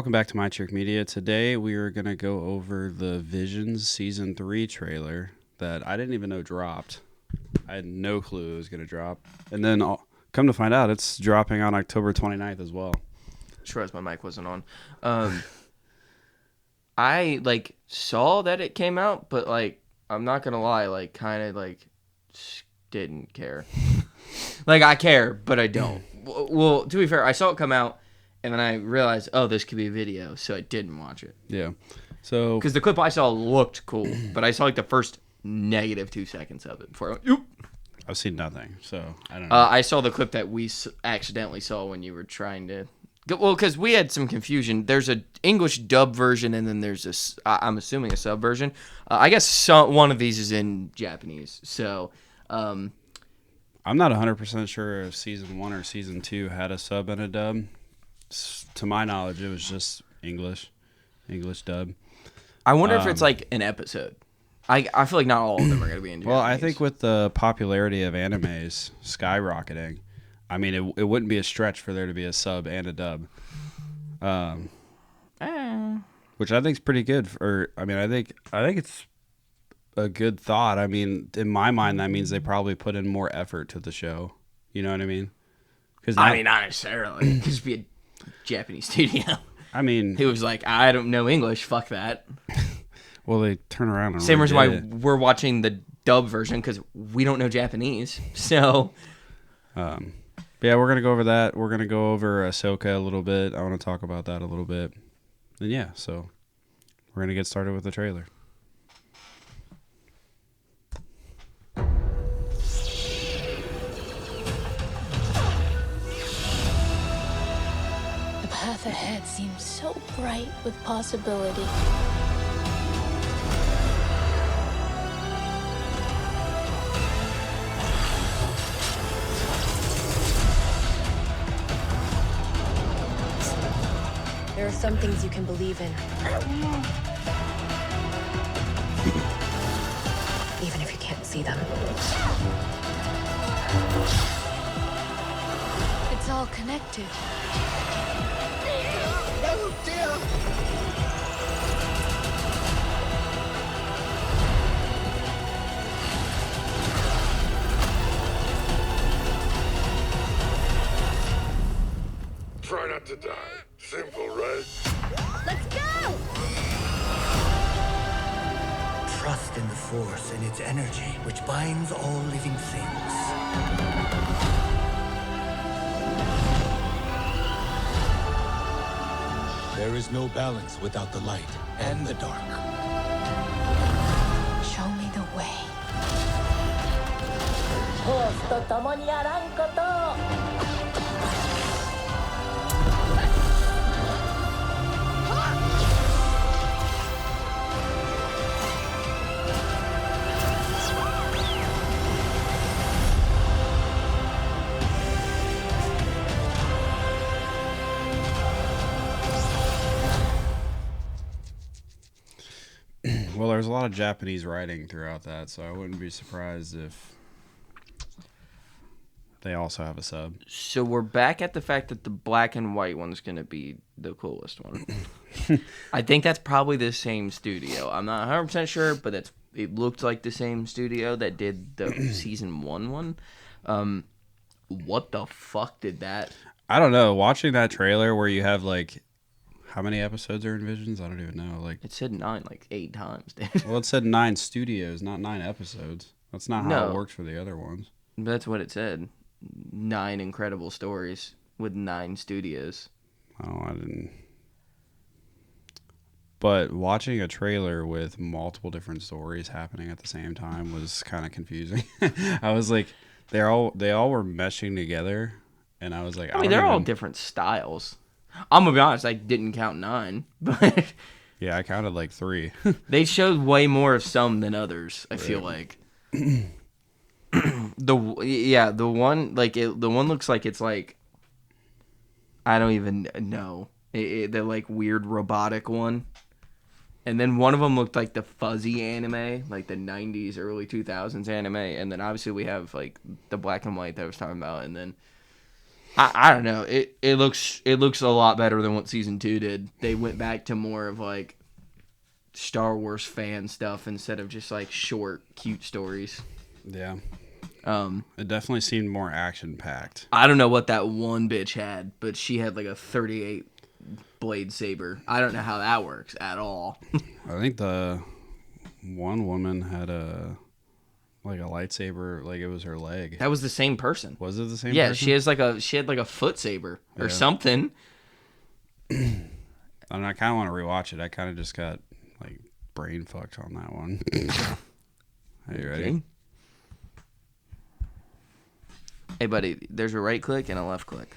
welcome back to My Trick Media. Today we are going to go over the Visions Season 3 trailer that I didn't even know dropped. I had no clue it was going to drop. And then come to find out, it's dropping on October 29th as well. Sure as my mic wasn't on. I, saw that it came out, but, I'm not going to lie, didn't care. I care, but I don't. Well, to be fair, I saw it come out, and then I realized, oh, this could be a video, so I didn't watch it. Yeah. So, because the clip I saw looked cool, but I saw the first negative 2 seconds of it before I went, oop. I've seen nothing, so I don't know. I saw the clip that we accidentally saw when you were trying to. Well, because we had some confusion. There's an English dub version, and then there's I'm assuming a sub version. I guess one of these is in Japanese. So, I'm not 100% sure if Season 1 or Season 2 had a sub and a dub. To my knowledge, it was just English dub. I wonder if it's like an episode. I feel like not all of them are going to be in Japanese. Well, I think with the popularity of animes skyrocketing, I mean, it wouldn't be a stretch for there to be a sub and a dub. Which I think is pretty good. I think it's a good thought. I mean, in my mind, that means they probably put in more effort to the show. You know what I mean? Not necessarily. It could just be a Japanese studio. I mean, he was like, I don't know English. Fuck that. Well, they turn around and same reason why we're watching the dub version, because we don't know Japanese. So, yeah, we're gonna go over that. We're gonna go over Ahsoka a little bit. I want to talk about that a little bit. And yeah, so we're gonna get started with the trailer. The path ahead seems so bright with possibility. There are some things you can believe in. Even if you can't see them. It's all connected. Oh, dear. Try not to die. Simple, right? Let's go! Trust in the Force and its energy, which binds all living things. There is no balance without the light and the dark. Show me the way. Well, there's a lot of Japanese writing throughout that, so I wouldn't be surprised if they also have a sub. So we're back at the fact that the black and white one's going to be the coolest one. I think that's probably the same studio. I'm not 100% sure, but it looked like the same studio that did the Season 1 one. What the fuck did that? I don't know. Watching that trailer where you have, how many episodes are in Visions? I don't even know. It said 9 8 times, dude. Well, it said 9 studios, not 9 episodes. That's not how it works for the other ones. That's what it said. 9 incredible stories with 9 studios. Oh, I didn't. But watching a trailer with multiple different stories happening at the same time was kind of confusing. I was like, they all were meshing together, and I was like, I mean, they're all different styles. I'm gonna be honest, I didn't count 9, but yeah, I counted 3. They showed way more of some than others. I feel like the one the one looks like it's I don't even know the weird robotic one, and then one of them looked like the fuzzy anime, like the 90s, early 2000s anime, and then obviously we have the black and white that I was talking about, and then I don't know. It looks a lot better than what season 2 did. They went back to more of like Star Wars fan stuff instead of just like short, cute stories. Yeah. It definitely seemed more action packed. I don't know what that one bitch had, but she had like a 38 blade saber. I don't know how that works at all. I think the one woman had a lightsaber, like it was her leg. That was the same person. Was it the same? Yeah, person? she had like a foot saber or Yeah. something. I kind of want to rewatch it. I kind of just got like brain fucked on that one. Are you ready? Okay. Hey, buddy, there's a right click and a left click.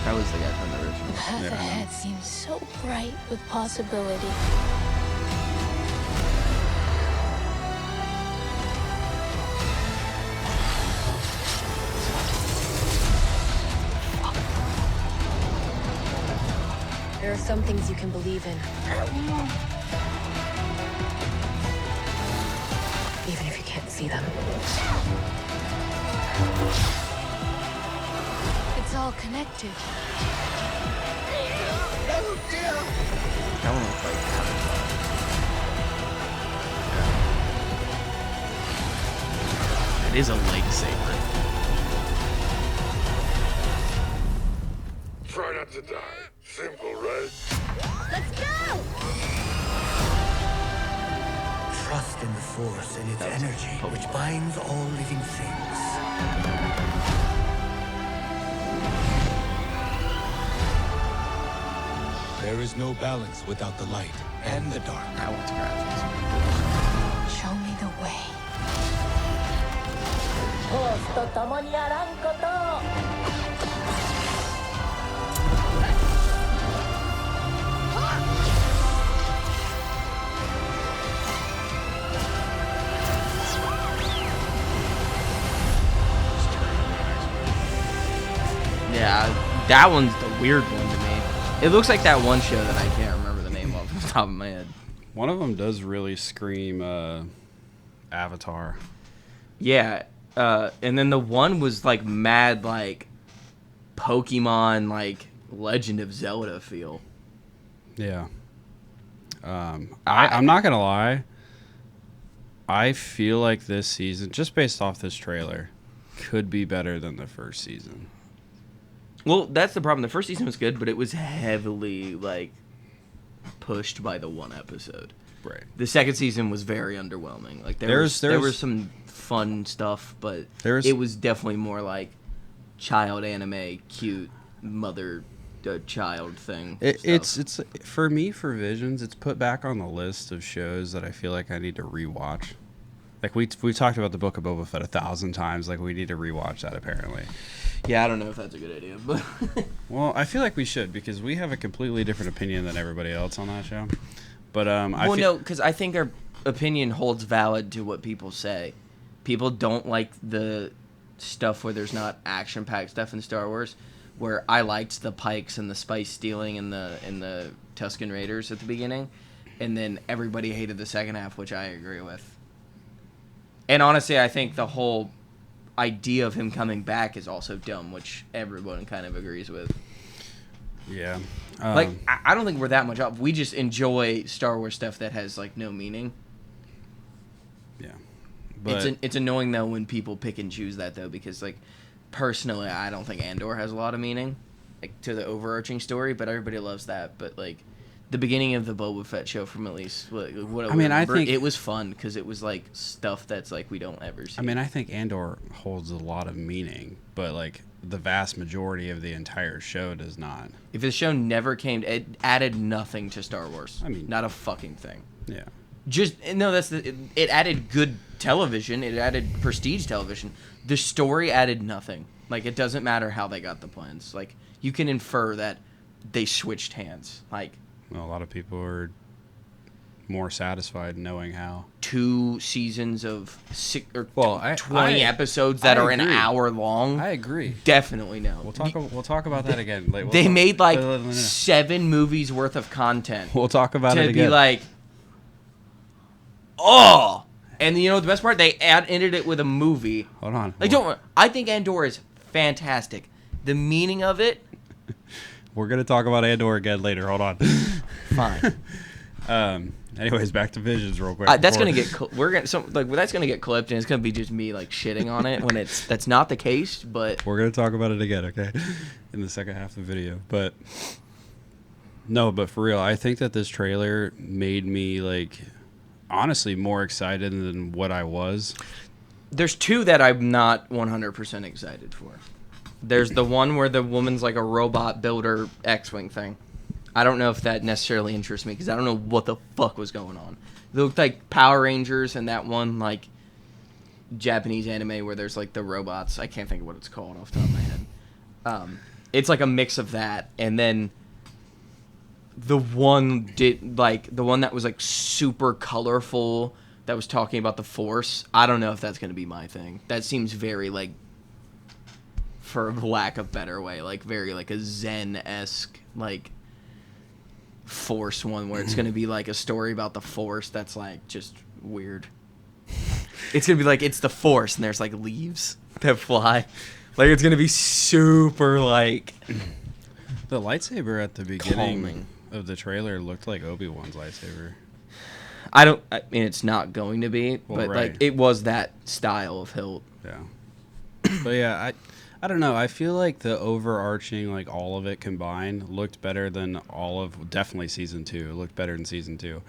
That was the guy from the original. The path ahead seems so bright with possibility. There are some things you can believe in. Even if you can't see them. It's all connected. Oh dear! That one looks like It is a lightsaber. Try not to die. Simple, right? Let's go! Trust in the Force and its energy, which binds all living things. There is no balance without the light and the dark. That one's graphics. Show me the way. Yeah, that one's the weird one to me. It looks like that one show that I can't remember the name of off the top of my head. One of them does really scream Avatar. Yeah, and then the one was like mad, like Pokemon, like Legend of Zelda feel. Yeah. I'm not gonna lie. I feel like this season, just based off this trailer, could be better than the first season. Well, that's the problem. The first season was good, but it was heavily like pushed by the one episode. Right. The second season was very underwhelming. Like there There's- was some fun stuff, but There's- it was definitely more like child anime, cute mother child thing. stuff. It's for me, for Visions, it's put back on the list of shows that I feel like I need to rewatch. Like we talked about the Book of Boba Fett 1,000 times. Like we need to rewatch that apparently. Yeah, I don't know if that's a good idea, but Well, I feel like we should because we have a completely different opinion than everybody else on that show. But no, because I think our opinion holds valid to what people say. People don't like the stuff where there's not action-packed stuff in Star Wars. Where I liked the Pikes and the spice stealing and the Tusken Raiders at the beginning, and then everybody hated the second half, which I agree with. And honestly, I think the whole idea of him coming back is also dumb, which everyone kind of agrees with. Yeah. Like, I don't think we're that much off. We just enjoy Star Wars stuff that has, like, no meaning. Yeah. But It's annoying, though, when people pick and choose that, though, because, like, personally, I don't think Andor has a lot of meaning, like, to the overarching story, but everybody loves that. But, like, the beginning of the Boba Fett show, from at least what I mean, I remember, think- it was fun, because it was, like, stuff that's, like, we don't ever see. I mean, I think Andor holds a lot of meaning, but like the vast majority of the entire show does not. If the show never came, it added nothing to Star Wars. I mean- not a fucking thing. Yeah. Just no, it added good television. It added prestige television. The story added nothing. Like, it doesn't matter how they got the plans. Like, you can infer that they switched hands. Like, Well, a lot of people are more satisfied knowing how. 2 seasons of 20 I- episodes that I are an agree. hour long. I agree. Definitely no. We'll talk about that again. Like, They made like no. 7 movies worth of content. We'll talk about to it be again. like, oh, And you know the best part? They ended it with a movie. Hold on. Like, I think Andor is fantastic. The meaning of it, We're gonna talk about Andor again later. Hold on. fine. Anyways, back to Visions real quick. That's before- gonna get that's gonna get clipped, and it's gonna be just me like shitting on it when that's not the case. But We're gonna talk about it again, okay? In the second half of the video, but no, but for real, I think that this trailer made me like honestly more excited than what I was. there's two that I'm not 100% excited for. There's the one where the woman's like a robot builder X-wing thing. I don't know if that necessarily interests me because I don't know what the fuck was going on. They looked like Power Rangers and that one like Japanese anime where there's like the robots. I can't think of what it's called off the top of my head. It's like a mix of that, and then the one that was like super colorful that was talking about the Force. I don't know if that's gonna be my thing. That seems very like, for lack of better way, like very like a Zen-esque like Force one where it's gonna be like a story about the Force that's like just weird. It's gonna be like it's the Force and there's like leaves that fly. Like it's gonna be super like The lightsaber at the beginning calming. of the trailer looked like Obi-Wan's lightsaber. I mean it's not going to be, Well, but right. like it was that style of hilt. Yeah. But yeah, I don't know. I feel like the overarching, like all of it combined, looked better than definitely season 2. It looked better than season 2.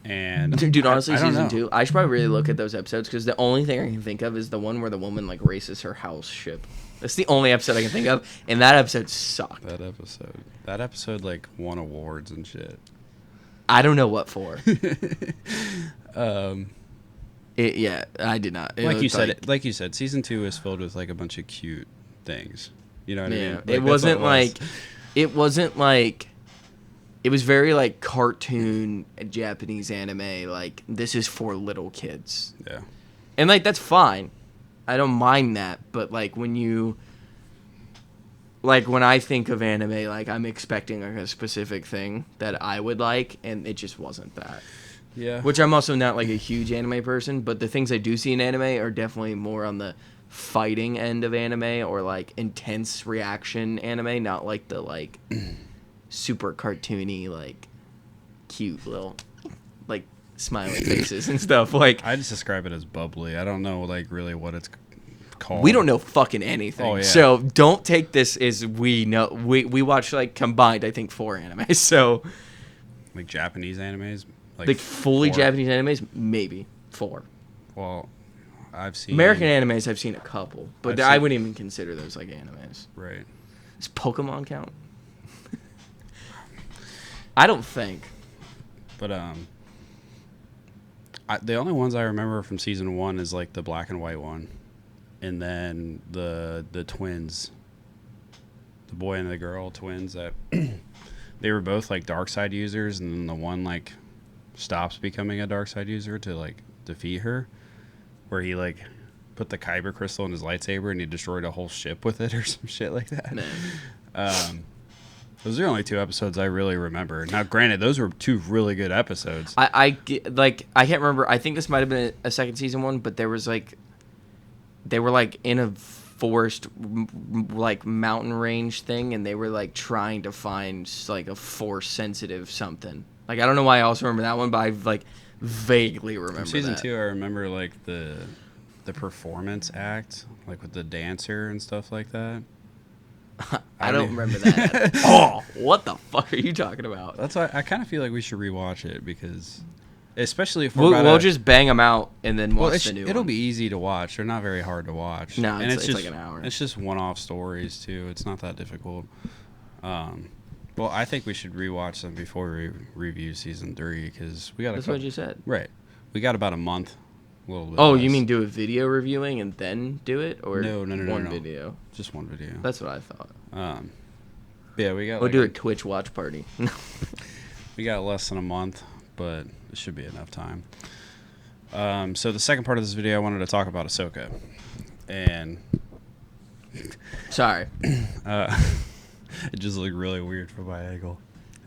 And Dude, honestly, I don't season know. 2, I should probably really look at those episodes because the only thing I can think of is the one where the woman like races her house ship. That's the only episode I can think of, and that episode sucked. That episode like won awards and shit. I don't know what for. Um, Yeah, I did not. It like you looked said, like you said, season 2 is filled with like a bunch of cute things. You know what I mean? Yeah, Like, it that's wasn't what like, it wasn't like, it was very like cartoon Japanese anime. Like this is for little kids, Yeah. and like that's fine. I don't mind that, but like when I think of anime, like I'm expecting like a specific thing that I would like, and it just wasn't that. Yeah. Which I'm also not like a huge anime person, but the things I do see in anime are definitely more on the fighting end of anime or like intense reaction anime, not like the like super cartoony like cute little like smiley faces and stuff. Like I just describe it as bubbly. I don't know like really what it's called. we don't know fucking anything. Oh, yeah. So don't take this as we know. We watch like combined I think 4 animes. So like Japanese animes. like fully 4. Japanese animes, maybe 4. Well, I've seen American animes, I've seen a couple, but I've I seen- wouldn't even consider those like animes. Right. Does Pokemon count? I don't think. But the only ones I remember from season 1 is like the black and white one, and then the twins, the boy and the girl twins that they were both like dark side users, and then the one like stops becoming a dark side user to like defeat her, where he like put the kyber crystal in his lightsaber and he destroyed a whole ship with it or some shit like that. Man. Those are the only 2 episodes I really remember. Now, granted, those were 2 really good episodes. I can't remember. I think this might have been a second season one, but there was like, they were like in a forest, like mountain range thing, and they were like trying to find like a force sensitive something. Like I don't know why I also remember that one, but I like vaguely remember From season that. 2, I remember like the performance act, like with the dancer and stuff like that. I don't remember that. Oh, what the fuck are you talking about? That's why I kind of feel like we should rewatch it because, especially if We'll just bang them out and then watch well, the new it'll one. be easy to watch. They're not very hard to watch. No, and it's just like an hour. It's just one-off stories too. It's not that difficult. Well, I think we should rewatch them before we review season 3 because we got. That's what you said. Right. We got about a month. A little bit. Oh, less. you mean do a video reviewing and then do it, or No, one no. video? Just one video. That's what I thought. Yeah, we got. We'll like do a Twitch watch party. We got less than a month, but it should be enough time. So the second part of this video, I wanted to talk about Ahsoka, and Sorry. it just looked really weird from my angle.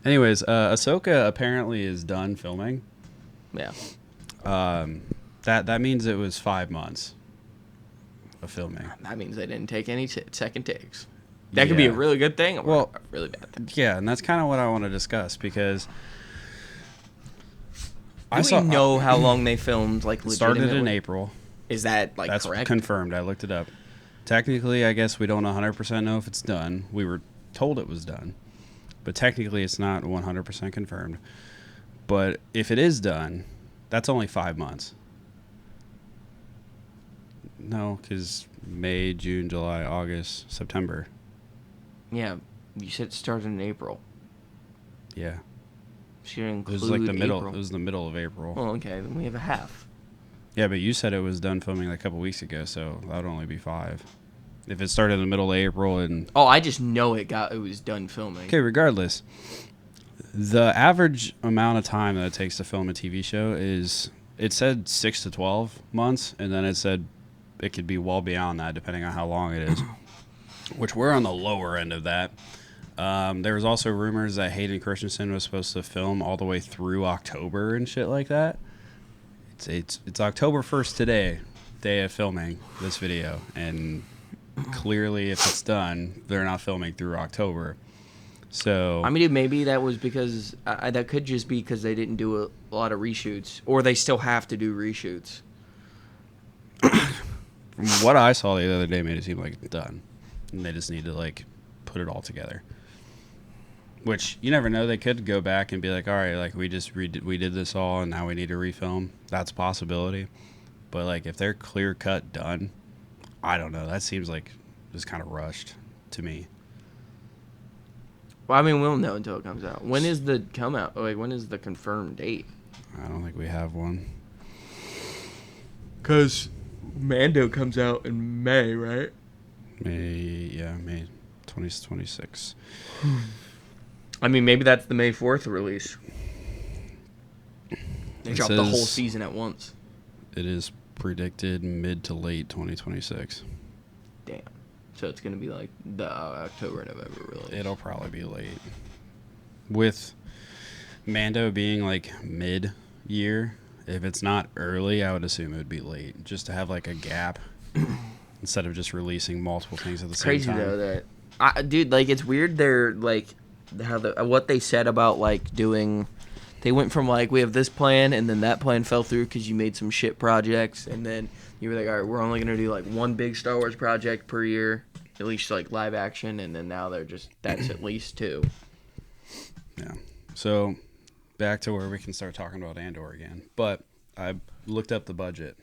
Anyways, Ahsoka apparently is done filming. Yeah. That means it was 5 months of filming. That means they didn't take any second takes. That could be a Yeah. really good thing or Well, a really bad thing. Yeah, and that's kind of what I want to discuss because Do we know how long they filmed? Like, it started in legitimately? April. Is that like That's correct? confirmed. I looked it up. Technically, I guess we don't 100% know if it's done. We were told it was done, but technically, it's not 100% confirmed. But if it is done, that's only 5 months. No, because May, June, July, August, September. Yeah, you said it started in April. Yeah, Should it include was like the middle. April. It was the middle of April. Oh, okay. Then we have a half. Yeah, but you said it was done filming like a couple weeks ago, so that would only be 5. If it started in the middle of April and Oh, I just know it was done filming. okay, regardless, the average amount of time that it takes to film a TV show is it said 6 to 12 months, and then it said it could be well beyond that depending on how long it is. Which we're on the lower end of that. There was also rumors that Hayden Christensen was supposed to film all the way through October and shit like that. It's October 1st today, day of filming this video, and clearly if it's done, they're not filming through October. So I mean, maybe that was because that could just be because they didn't do a lot of reshoots, or they still have to do reshoots. from what I saw the other day, made it seem like it's done, and they just need to like put it all together. Which you never know. They could go back and be like, all right, like we did this all, and now we need to refilm. That's a possibility. But like if they're clear cut done, I don't know. That seems like just kind of rushed to me. Well, I mean, we'll know until it comes out. When is the come out? Like, when is the confirmed date? I don't think we have one. Because Mando comes out in May, right? May 2026. I mean, maybe that's the May 4th release. They It dropped the whole says- season at once. It is predicted mid to late 2026. Damn. So it's going to be like the October, November release. It'll probably be late. With Mando being like mid-year, if it's not early, I would assume it would be late. Just to have like a gap instead of just releasing multiple things at the same Crazy time. though that, dude, like it's weird. They're like how what they said about like doing. They went from like we have this plan and then that plan fell through because you made some shit projects and then you were like, all right, we're only gonna do like one big Star Wars project per year, at least like live action, and then now they're just that's at least 2. Yeah. So back to where we can start talking about Andor again. But I looked up the budget.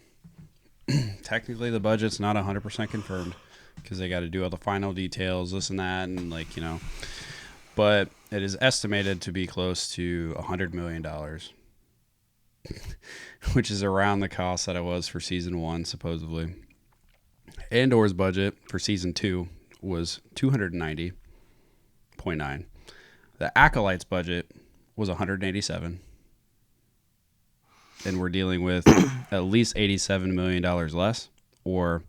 Technically, the budget's not 100% confirmed because they got to do all the final details, this and that, and like, you know. But it is estimated to be close to $100 million, which is around the cost that it was for season 1, supposedly. Andor's budget for season 2 was $290.9. The Acolyte's budget was $187. And we're dealing with at least $87 million less or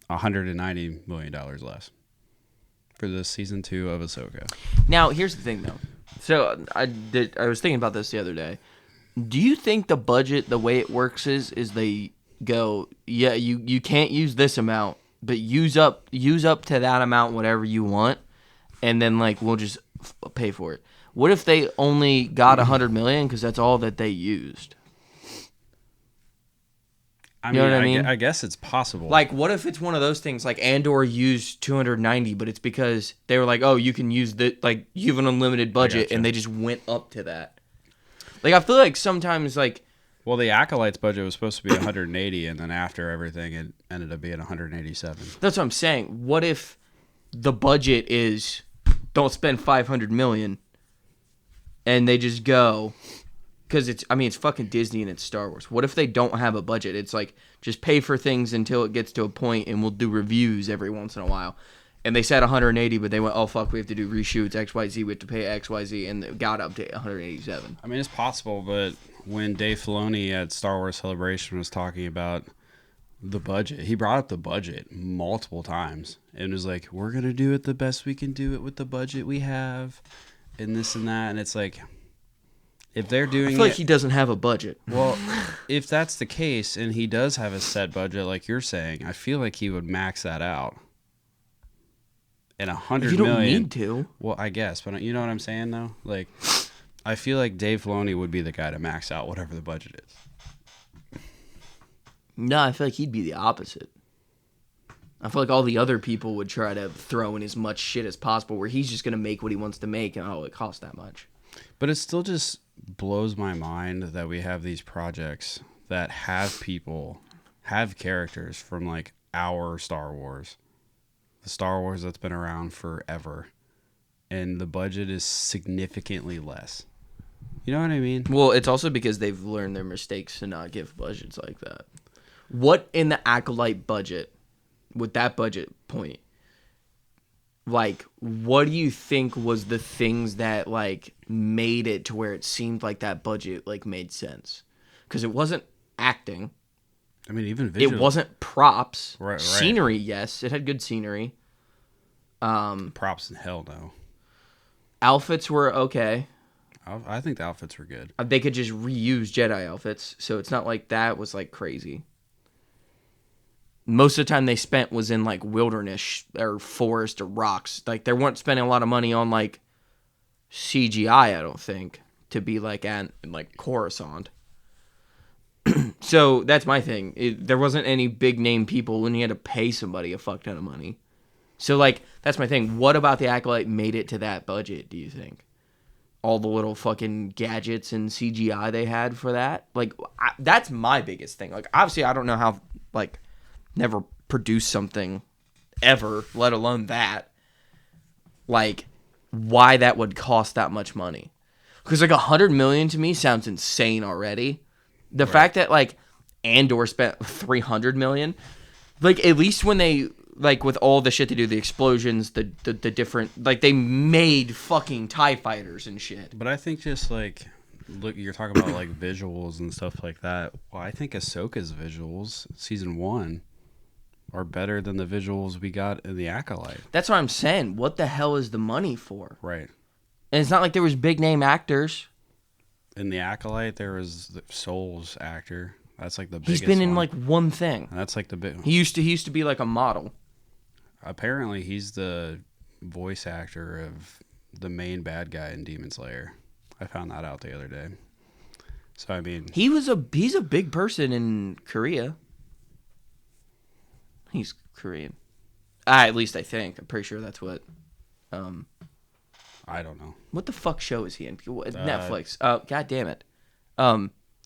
$190 million less for this season 2 of Ahsoka. Now here's the thing though. So I was thinking about this the other day. Do you think the budget, the way it works is they go, yeah, you can't use this amount, but use up to that amount whatever you want, and then like we'll just pay for it. What if they only got $100 million because that's all that they used? I You know mean, what I mean? I guess it's possible. Like, what if it's one of those things like Andor used 290, but it's because they were like, oh, you can use the like you have an unlimited budget, gotcha. and they just went up to that. Like, I feel like sometimes like. Well, the Acolyte's budget was supposed to be 180, and then after everything, it ended up being 187. That's what I'm saying. What if the budget is don't spend $500 million, and they just go because it's fucking Disney and it's Star Wars. What if they don't have a budget? It's like just pay for things until it gets to a point, and we'll do reviews every once in a while. And they said 180, but they went, oh fuck, we have to do reshoots XYZ, we have to pay XYZ, and it got up to 187. I mean, it's possible, but when Dave Filoni at Star Wars Celebration was talking about the budget, he brought up the budget multiple times and was like, we're going to do it the best we can do it with the budget we have and this and that. And it's like, if they're doing I feel like he doesn't have a budget. well, if that's the case and he does have a set budget like you're saying, I feel like he would max that out. And $100 You don't million. need to. Well, I guess, but you know what I'm saying though? Like, I feel like Dave Filoni would be the guy to max out whatever the budget is. No, I feel like he'd be the opposite. I feel like all the other people would try to throw in as much shit as possible where he's just going to make what he wants to make and it costs that much. But it still just blows my mind that we have these projects that have characters from like our Star Wars. The Star Wars that's been around forever. And the budget is significantly less. You know what I mean? Well, it's also because they've learned their mistakes to not give budgets like that. What in the Acolyte budget, with that budget point, like, what do you think was the things that, like, made it to where it seemed like that budget, like, made sense? Because it wasn't acting. I mean, even visually. It wasn't props. Right. Scenery, yes. It had good scenery. Props in hell, no. Outfits were okay. I think the outfits were good. They could just reuse Jedi outfits, so it's not like that was, like, crazy. Most of the time they spent was in, like, wilderness or forest or rocks. Like, they weren't spending a lot of money on, like, CGI, I don't think, to be, like, like Coruscant. So that's my thing. There wasn't any big name people when you had to pay somebody a fuck ton of money. So, like, that's my thing. What about the Acolyte made it to that budget, do you think? All the little fucking gadgets and CGI they had for that? Like, that's my biggest thing. Like, obviously, I don't know how, like, never produced something ever, let alone that. Like, why that would cost that much money. Because, like, $100 million to me sounds insane already. The fact that, like, Andor spent $300 million, like, at least when they, like, with all the shit they do, the explosions, the different, like, they made fucking TIE fighters and shit. But I think just, like, look, you're talking about, like, visuals and stuff like that. Well, I think Ahsoka's visuals, season 1, are better than the visuals we got in the Acolyte. That's what I'm saying. What the hell is the money for? Right. And it's not like there was big name actors. In the Acolyte, there was the Souls actor. That's like the biggest He's been in one. like one thing. And that's like the big. He used to be like a model. Apparently, he's the voice actor of the main bad guy in Demon Slayer. I found that out the other day. So I mean, he's a big person in Korea. He's Korean. At least I think. I'm pretty sure that's what. I don't know. What the fuck show is he in? Netflix. God damn it.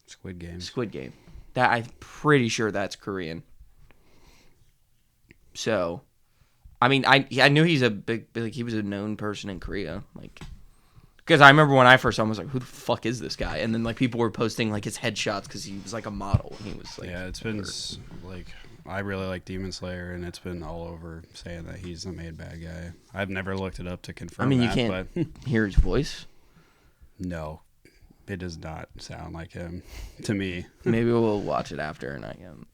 Squid Game. Squid Game. That I'm pretty sure that's Korean. So, I mean, I knew he's a big, like, he was a known person in Korea, like, because I remember when I first saw him, I was like, who the fuck is this guy? And then, like, people were posting, like, his headshots because he was like a model and he was like, yeah, it's been like, I really like Demon Slayer, and it's been all over saying that he's the main bad guy. I've never looked it up to confirm. I mean, you that, can't but hear his voice. No, it does not sound like him to me. Maybe we'll watch it after and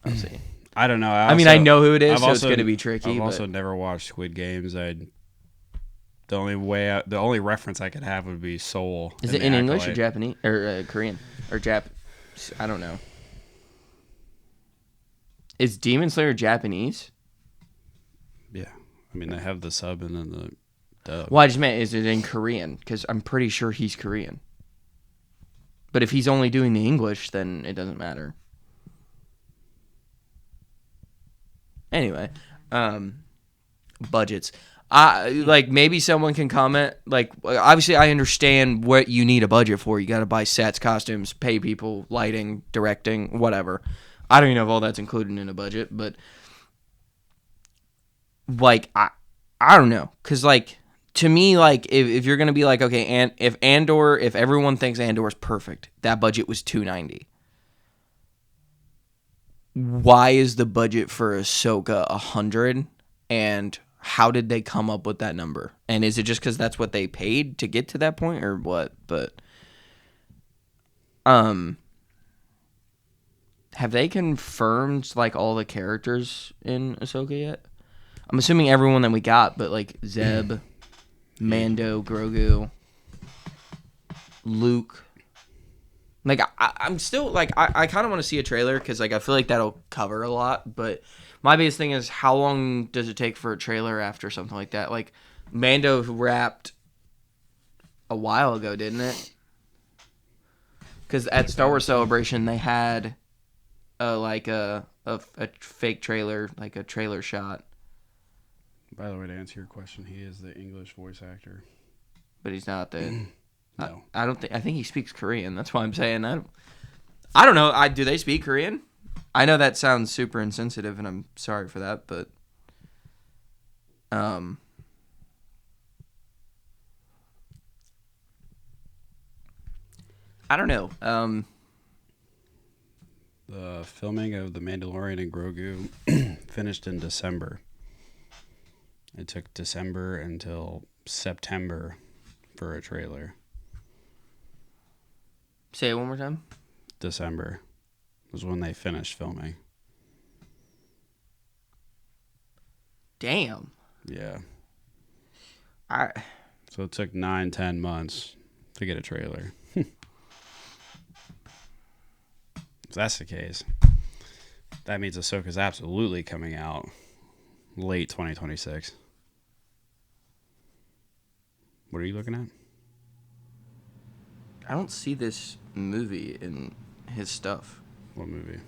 I'll see. I don't know. I mean, I know who it is, so it's going to be tricky. I've also never watched Squid Games. The only reference I could have would be Soul. Is it in English or Japanese or Korean or I don't know. Is Demon Slayer Japanese? Yeah, I mean they have the sub and then the dub. Well, I just meant, is it in Korean? Because I'm pretty sure he's Korean. But if he's only doing the English, then it doesn't matter. Anyway, budgets. Like, maybe someone can comment. Like, obviously, I understand what you need a budget for. You got to buy sets, costumes, pay people, lighting, directing, whatever. I don't even know if all that's included in a budget, but like, I don't know. Because, like, to me, like, if you're going to be like, okay, and if everyone thinks Andor's perfect, that budget was $290. Why is the budget for Ahsoka $100? And how did they come up with that number? And is it just because that's what they paid to get to that point, or what? But have they confirmed, like, all the characters in Ahsoka yet? I'm assuming everyone that we got, but, like, Zeb, Mando, Grogu, Luke, Like I'm still like I kind of want to see a trailer because like I feel like that'll cover a lot. But my biggest thing is how long does it take for a trailer after something like that? Like Mando wrapped a while ago, didn't it? Because at Star Wars Celebration they had a fake trailer, like a trailer shot. By the way, to answer your question, he is the English voice actor. But he's not the. No. I don't think. I think he speaks Korean. That's why I'm saying I don't know. Do they speak Korean? I know that sounds super insensitive, and I'm sorry for that, but I don't know. The filming of The Mandalorian and Grogu finished in December. It took December until September for a trailer. Say it one more time. December was when they finished filming. Damn. Yeah. I So it took 9-10 months to get a trailer. If that's the case, that means Ahsoka's absolutely coming out late 2026. What are you looking at? I don't see this movie in his stuff. What movie?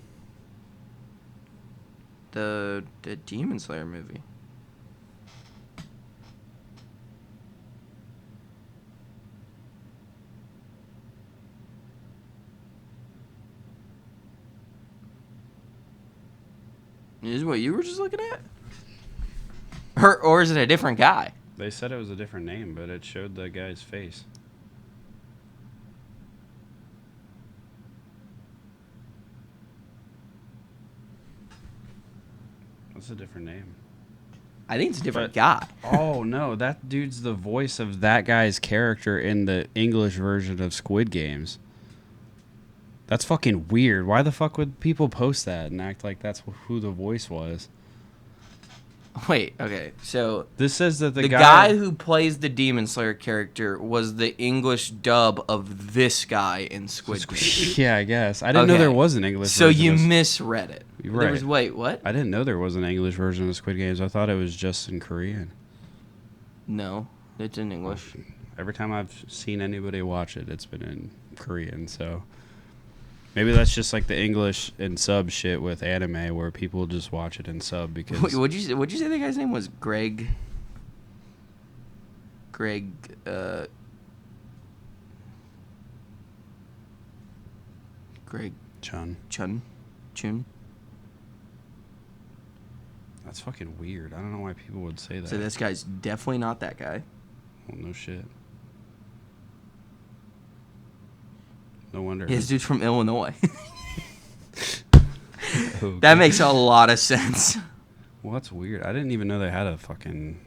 The Demon Slayer movie. Is this what you were just looking at? Or is it a different guy? They said it was a different name, but it showed the guy's face. What's a different name? I think it's a different guy. Oh, no. That dude's the voice of that guy's character in the English version of Squid Games. That's fucking weird. Why the fuck would people post that and act like that's who the voice was? Wait, okay. So This says that the guy who plays the Demon Slayer character was the English dub of this guy in Squid Game. Yeah, I guess. I didn't know there was an English So version. you of- misread it. Right. There was wait, what? I didn't know there was an English version of Squid Games. I thought it was just in Korean. No, it's in English. Every time I've seen anybody watch it, it's been in Korean. So maybe that's just like the English and sub shit with anime, where people just watch it in sub because. Wait, what'd you say the guy's name was? Greg. Greg. Greg Chun. Chun. That's fucking weird. I don't know why people would say that. So this guy's definitely not that guy. Well, no shit. No wonder. His dude's from Illinois. Okay. That makes a lot of sense. Well, that's weird. I didn't even know they had a fucking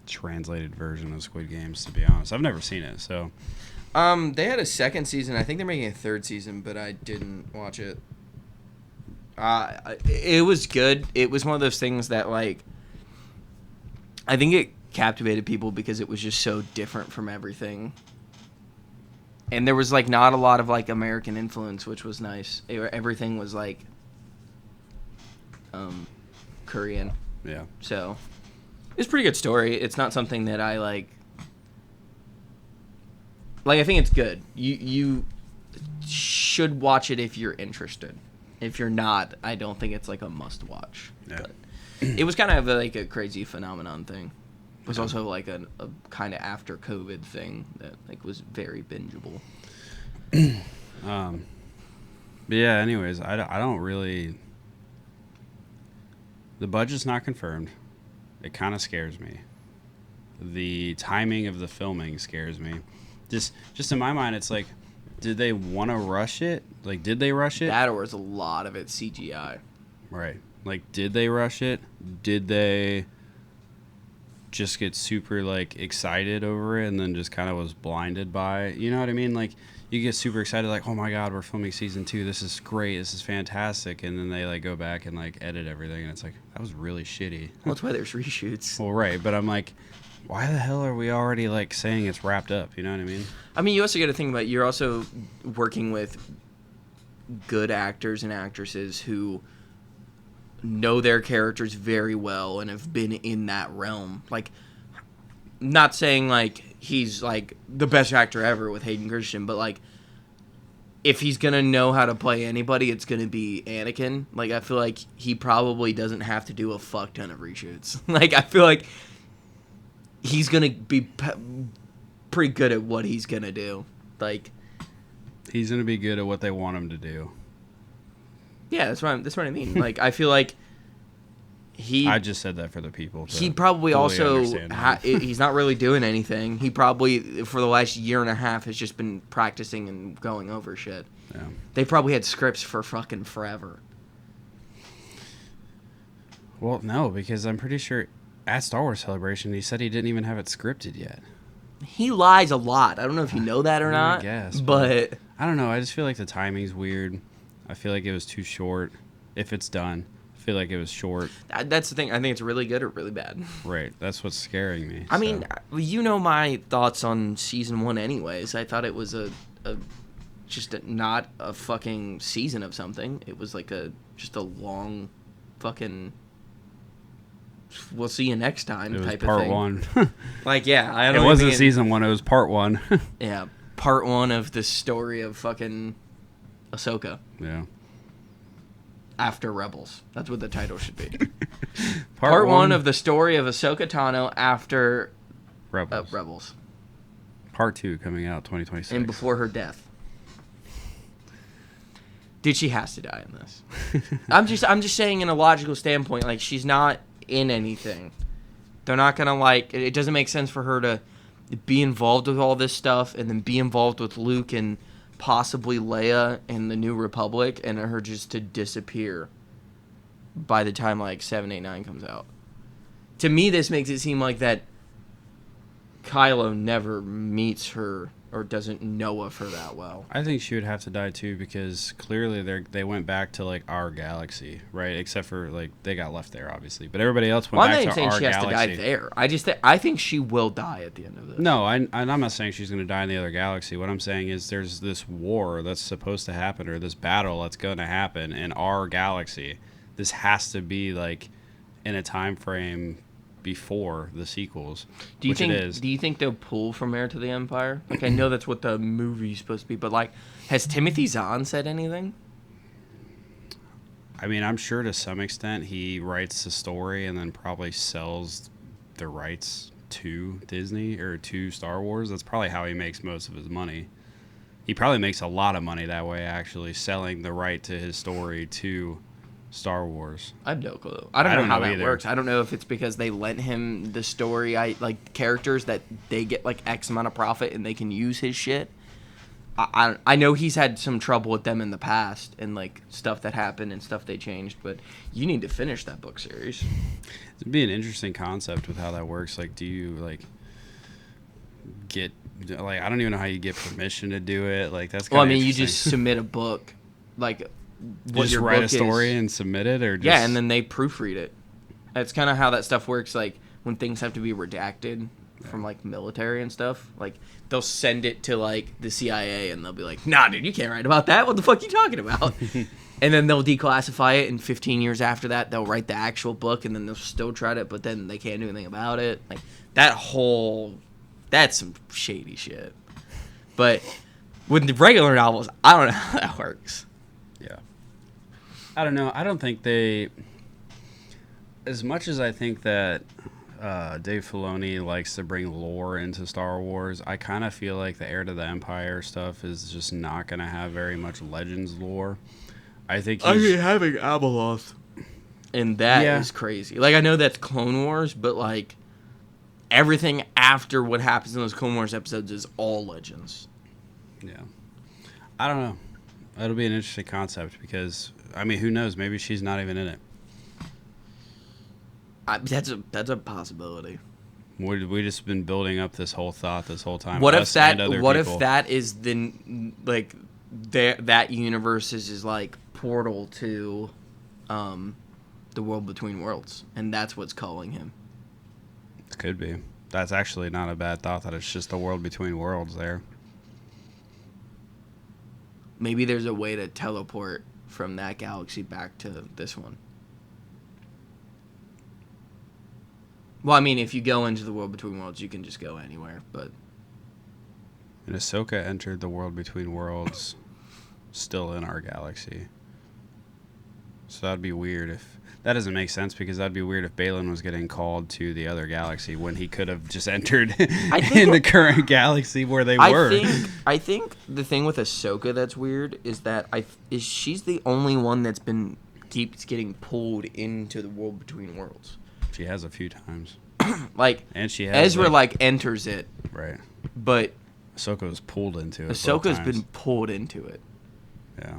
translated version of Squid Games, to be honest. I've never seen it, so. They had a second season. I think they're making a third season, but I didn't watch it. It was good. It was one of those things that, like, I think it captivated people because it was just so different from everything. And there was, like, not a lot of, like, American influence, which was nice. Everything was, like, Korean. Yeah. So, it's a pretty good story. It's not something that I, like, I think it's good. You should watch it if you're interested. If you're not, I don't think it's like a must watch. Yeah. But it was kind of like a crazy phenomenon thing. It was also like a kind of after COVID thing that like was very bingeable. But yeah, anyways, I don't really. The budget's not confirmed. It kind of scares me. The timing of the filming scares me. Just in my mind, it's like, did they want to rush it? Like, did they rush it? That or was a lot of it CGI. Right. Like, did they rush it? Did they just get super, like, excited over it and then just kind of was blinded by it? You know what I mean? Like, you get super excited, like, oh my God, we're filming season 2. This is great. This is fantastic. And then they, like, go back and, like, edit everything. And it's like, that was really shitty. Well, that's why there's reshoots. Well, right. But I'm like, why the hell are we already like saying it's wrapped up? You know what I mean? I mean, you also got to think about you're also working with good actors and actresses who know their characters very well and have been in that realm. Like, not saying like he's like the best actor ever with Hayden Christensen, but like if he's gonna know how to play anybody, it's gonna be Anakin. Like, I feel like he probably doesn't have to do a fuck ton of reshoots. Like, I feel like he's gonna be pretty good at what he's gonna do. Like, He's gonna be good at what they want him to do. yeah, that's what I mean. Like, I feel like I just said that for the people. He probably also understand he's not really doing anything. He probably for the last year and a half has just been practicing and going over shit. Yeah. They probably had scripts for fucking forever. Well, no, because I'm pretty sure at Star Wars Celebration he said he didn't even have it scripted yet. He lies a lot. I don't know if you know that or not. I guess, but I don't know. I just feel like the timing's weird. I feel like it was too short. If it's done, I feel like it was short. that's the thing. I think it's really good or really bad. Right. That's what's scaring me. I mean, you know my thoughts on season 1 anyways. I thought it was not a fucking season of something. It was like just a long fucking we'll see you next time it was type part of thing. 1. Like, yeah, I It don't wasn't even- season 1. It was part 1. Yeah, part 1 of the story of fucking Ahsoka Yeah. after Rebels. That's what the title should be. Part Part 1 of the story of Ahsoka Tano after Rebels. Rebels Part 2 coming out 2026. and before her death. Dude, she has to die in this. I'm just saying in a logical standpoint, like, she's not in anything. They're not gonna like. It doesn't make sense for her to be involved with all this stuff and then be involved with Luke and possibly Leia in the New Republic, and her just to disappear by the time like 7, 8, 9 comes out. To me, this makes it seem like that Kylo never meets her or doesn't know of her that well. I think she would have to die too, because clearly they went back to like our galaxy, right? Except for like they got left there, obviously, but everybody else went Well, I'm back not even to saying our she has galaxy. to die there. I think she will die at the end of this. No, I'm not saying she's going to die in the other galaxy. What I'm saying is there's this war that's supposed to happen, or this battle that's going to happen in our galaxy. This has to be like in a time frame before the sequels. Do you which think? it is. Do you think they'll pull from Heir to the Empire? Like, I know that's what the movie's supposed to be, but like, has Timothy Zahn said anything? I mean, I'm sure to some extent he writes the story and then probably sells the rights to Disney or to Star Wars. That's probably how he makes most of his money. He probably makes a lot of money that way, actually, selling the right to his story to Star Wars. I have no clue. I don't know how that either. works. I don't know if it's because they lent him the story, like characters that they get like X amount of profit and they can use his shit. I know he's had some trouble with them in the past and like stuff that happened and stuff they changed, but you need to finish that book series. It'd be an interesting concept with how that works. Like, do you like get like I don't even know how you get permission to do it. Like that's Well, I kinda mean, you interesting. just submit a book, like You what just your write a book story is. and submit it, or just, Yeah, and then they proofread it. That's kind of how that stuff works. Like when things have to be redacted from like military and stuff, like they'll send it to like the CIA and they'll be like, "Nah, dude, you can't write about that. What the fuck are you talking about?" And then they'll declassify it, and 15 years after that, they'll write the actual book, and then they'll still try it, but then they can't do anything about it. Like that's some shady shit. But with the regular novels, I don't know how that works. Yeah. I don't know. I don't think they. As much as I think that Dave Filoni likes to bring lore into Star Wars, I kind of feel like the Heir to the Empire stuff is just not going to have very much Legends lore. I think he's, having Abeloth. And that is Yeah. crazy. Like, I know that's Clone Wars, but, like, everything after what happens in those Clone Wars episodes is all Legends. Yeah. I don't know. It'll be an interesting concept because, I mean, who knows? Maybe she's not even in it. That's a possibility. We just been building up this whole thought this whole time. What if us and that? other What people. if that is the like that universe is like portal to the world between worlds, and that's what's calling him. Could be. That's actually not a bad thought, that it's just the world between worlds there. Maybe there's a way to teleport from that galaxy back to this one. Well, I mean, if you go into the world between worlds, you can just go anywhere, but... And Ahsoka entered the world between worlds still in our galaxy. So that'd be weird if... That doesn't make sense, because that'd be weird if Balin was getting called to the other galaxy when he could have just entered in the current galaxy where they were. I think the thing with Ahsoka that's weird is that she's the only one that's keeps getting pulled into the world between worlds. She has a few times. Like, and she has, Ezra enters it. Right. But Ahsoka was pulled into it. Ahsoka's been pulled into it. Yeah.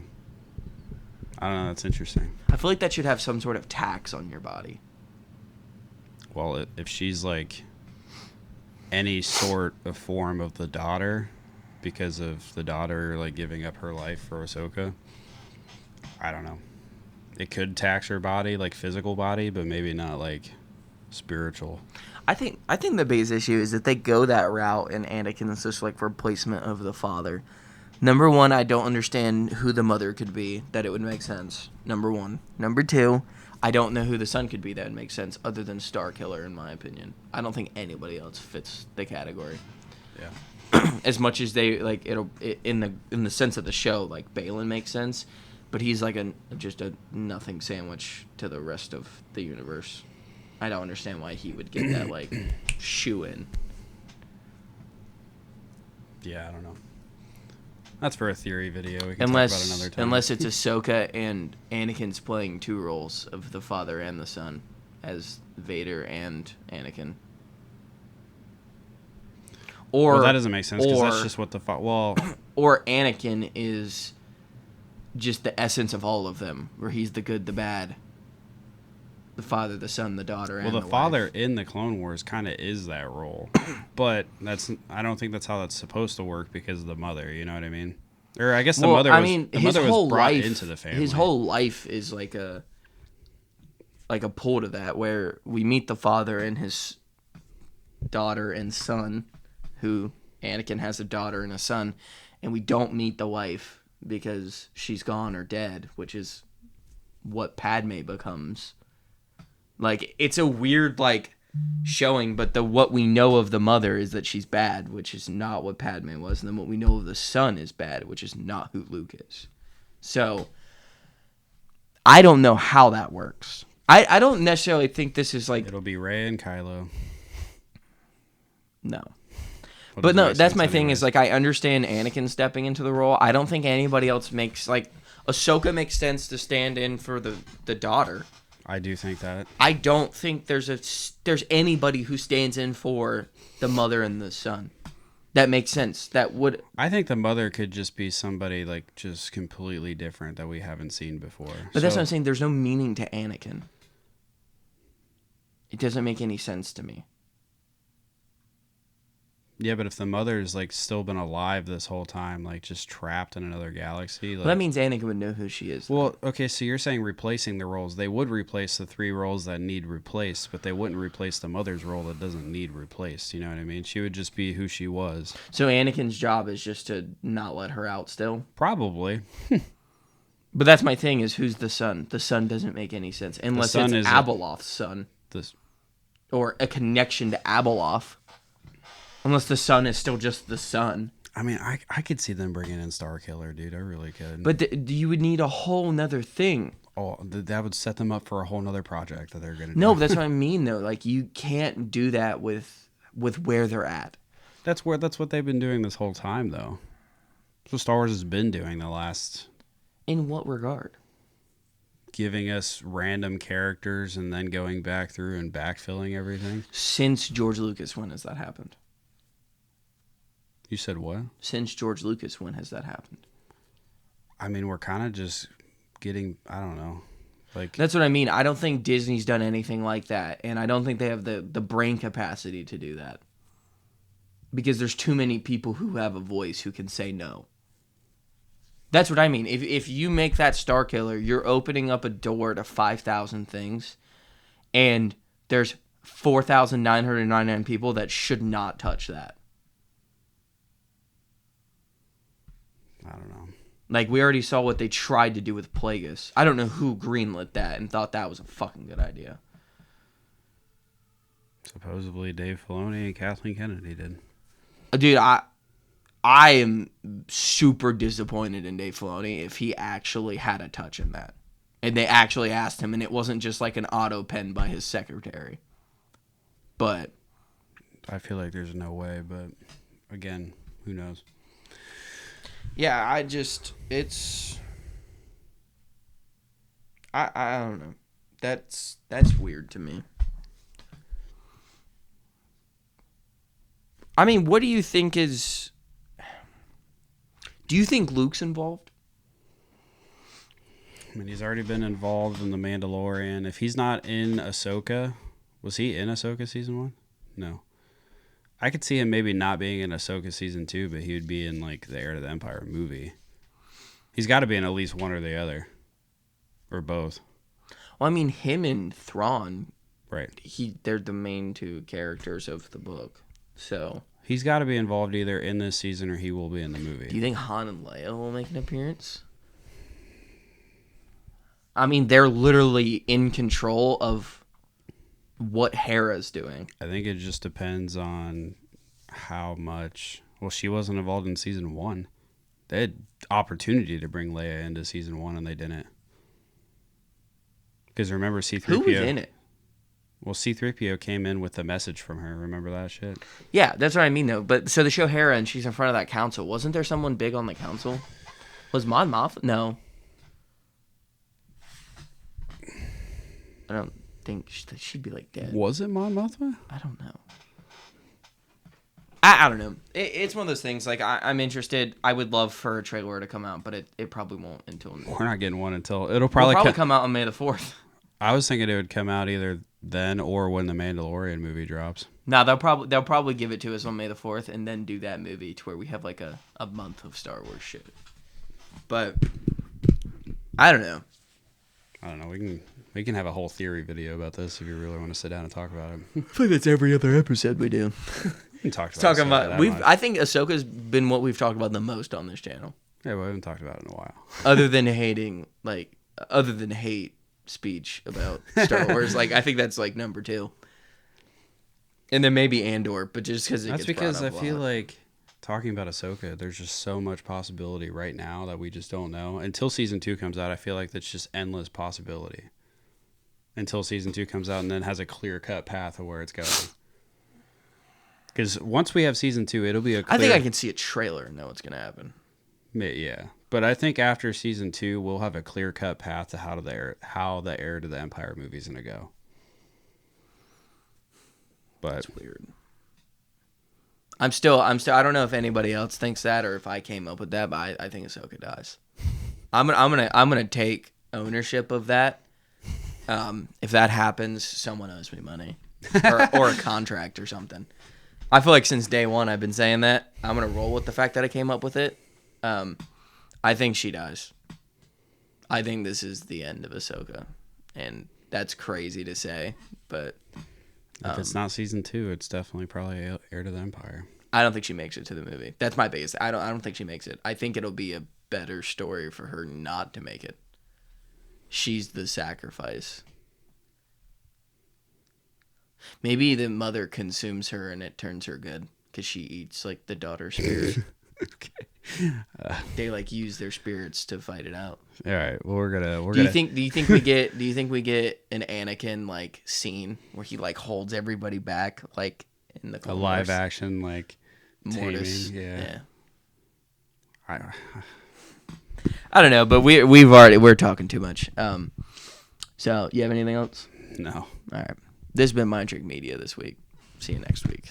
I don't know. That's interesting. I feel like that should have some sort of tax on your body. Well, if she's like any sort of form of the daughter, because of the daughter like giving up her life for Ahsoka, I don't know. It could tax her body, like physical body, but maybe not like spiritual. I think the biggest issue is that they go that route and Anakin is just like replacement of the father. Number one, I don't understand who the mother could be, that it would make sense. Number one. Number two, I don't know who the son could be that would make sense, other than Starkiller, in my opinion. I don't think anybody else fits the category. Yeah. As much as they like in the sense of the show, like Balin makes sense, but he's like just a nothing sandwich to the rest of the universe. I don't understand why he would get that like shoe in. Yeah, I don't know. That's for a theory video. We can talk about another time. Unless it's Ahsoka and Anakin's playing two roles of the father and the son, as Vader and Anakin. Or that doesn't make sense, because that's just what the or Anakin is just the essence of all of them, where he's the good, the bad, the father, the son, the daughter, and the father wife. in the Clone Wars kind of is that role, but I don't think that's how that's supposed to work, because of the mother. You know what I mean? Or I guess the mother was brought into the family. His whole life is like a pull to that, where we meet the father and his daughter and son, who Anakin has a daughter and a son, and we don't meet the wife because she's gone or dead, which is what Padme becomes. Like, it's a weird like showing, but what we know of the mother is that she's bad, which is not what Padme was, and then what we know of the son is bad, which is not who Luke is. So I don't know how that works. I don't necessarily think this is like... It'll be Rey and Kylo. No. But no, that's my thing, is like, I understand Anakin stepping into the role. I don't think anybody else makes, like, Ahsoka makes sense to stand in for the daughter. I do think that. I don't think there's anybody who stands in for the mother and the son. That makes sense. That would... I think the mother could just be somebody, like, just completely different that we haven't seen before. But that's what I'm saying. There's no meaning to Anakin. It doesn't make any sense to me. Yeah, but if the mother's like still been alive this whole time, like just trapped in another galaxy, like... Well, that means Anakin would know who she is. Well, okay, so you're saying replacing the roles. They would replace the 3 roles that need replaced, but they wouldn't replace the mother's role that doesn't need replaced. You know what I mean? She would just be who she was. So Anakin's job is just to not let her out still? Probably. But that's my thing, is who's the son? The son doesn't make any sense. Unless it's Abeloth's son. Or a connection to Abeloth. Unless the son is still just the son. I mean, I could see them bringing in Starkiller, dude. I really could. But you would need a whole nother thing. Oh, that would set them up for a whole nother project that they're going to do. No, but that's what I mean, though. Like, you can't do that with where they're at. That's what they've been doing this whole time, though. That's what Star Wars has been doing the last... In what regard? Giving us random characters and then going back through and backfilling everything. Since George Lucas, when has that happened? You said what? Since George Lucas, when has that happened? I mean, we're kind of just getting, I don't know. Like, that's what I mean. I don't think Disney's done anything like that, and I don't think they have the brain capacity to do that. Because there's too many people who have a voice who can say no. That's what I mean. If you make that Starkiller, you're opening up a door to 5,000 things, and there's 4,999 people that should not touch that. I don't know. Like, we already saw what they tried to do with Plagueis. I don't know who greenlit that and thought that was a fucking good idea. Supposedly Dave Filoni and Kathleen Kennedy did. Dude, I am super disappointed in Dave Filoni if he actually had a touch in that. And they actually asked him, and it wasn't just like an auto pen by his secretary. But I feel like there's no way, but again, who knows? yeah, I don't know. That's weird to me. I mean, what do you think is... Do you think Luke's involved? I mean, he's already been involved in The Mandalorian. If he's not in Ahsoka, was he in Ahsoka season 1? No. I could see him maybe not being in Ahsoka season 2, but he would be in like the Heir to the Empire movie. He's got to be in at least one or the other, or both. Well, I mean, him and Thrawn, Right. they're the main two characters of the book. So, He's got to be involved either in this season or he will be in the do movie. you think Han and Leia will make an appearance? I mean, they're literally in control of what Hera's doing. I think it just depends on how much. Well, she wasn't involved in season 1. They had opportunity to bring Leia into season 1 and they didn't. Because remember C-3PO. Who was in it? Well, C-3PO came in with a message from her. Remember that shit? Yeah, that's what I mean, though. But so they show Hera and she's in front of that council. Wasn't there someone big on the council? Was Mon Mothma? No. I don't think she'd be like dead. Was it Mon Mothma? I don't know. I don't know. It's one of those things. Like, I'm interested. I would love for a trailer to come out, but it probably won't until... We're not getting one until... It'll It'll probably come out on May the 4th. I was thinking it would come out either then or when the Mandalorian movie drops. No, they'll probably give it to us on May the 4th and then do that movie to where we have like a month of Star Wars shit. But I don't know. I don't know. We can have a whole theory video about this if you really want to sit down and talk about it. I think that's every other episode we do. We can talk about Ahsoka I think Ahsoka's been what we've talked about the most on this channel. Yeah, we haven't talked about it in a while. Other than hate speech about Star Wars. Like, I think that's like number 2. And then maybe Andor, but just because That's because I feel like talking about Ahsoka, there's just so much possibility right now that we just don't know. Until season 2 comes out, I feel like that's just endless possibility. Until season 2 comes out and then has a clear-cut path of where it's going. Because once we have season 2, it'll be a clear... I think I can see a trailer and know what's going to happen. Yeah. But I think after season 2, we'll have a clear-cut path to how the Heir to the Empire movie is going to go. But That's weird. I'm still. I don't know if anybody else thinks that or if I came up with that, but I think Ahsoka dies. I'm gonna take ownership of that. If that happens, someone owes me money or a contract or something. I feel like since day one I've been saying that. I'm gonna roll with the fact that I came up with it. I think she dies. I think this is the end of Ahsoka, and that's crazy to say, but. if it's not season 2, it's definitely probably Heir to the Empire. I don't think she makes it to the movie. That's my biggest. I don't think she makes it. I think it'll be a better story for her not to make it. She's the sacrifice. Maybe the mother consumes her and it turns her good because she eats like the daughter spirit. Okay. They like use their spirits to fight it out. All right. Well, Do you think we get an Anakin like scene where he like holds everybody back like in the a Clone live Wars? action like Mortis? taming? Yeah. I don't know, but we're talking too much. So you have anything else? No. All right. This has been Mind Trick Media this week. See you next week.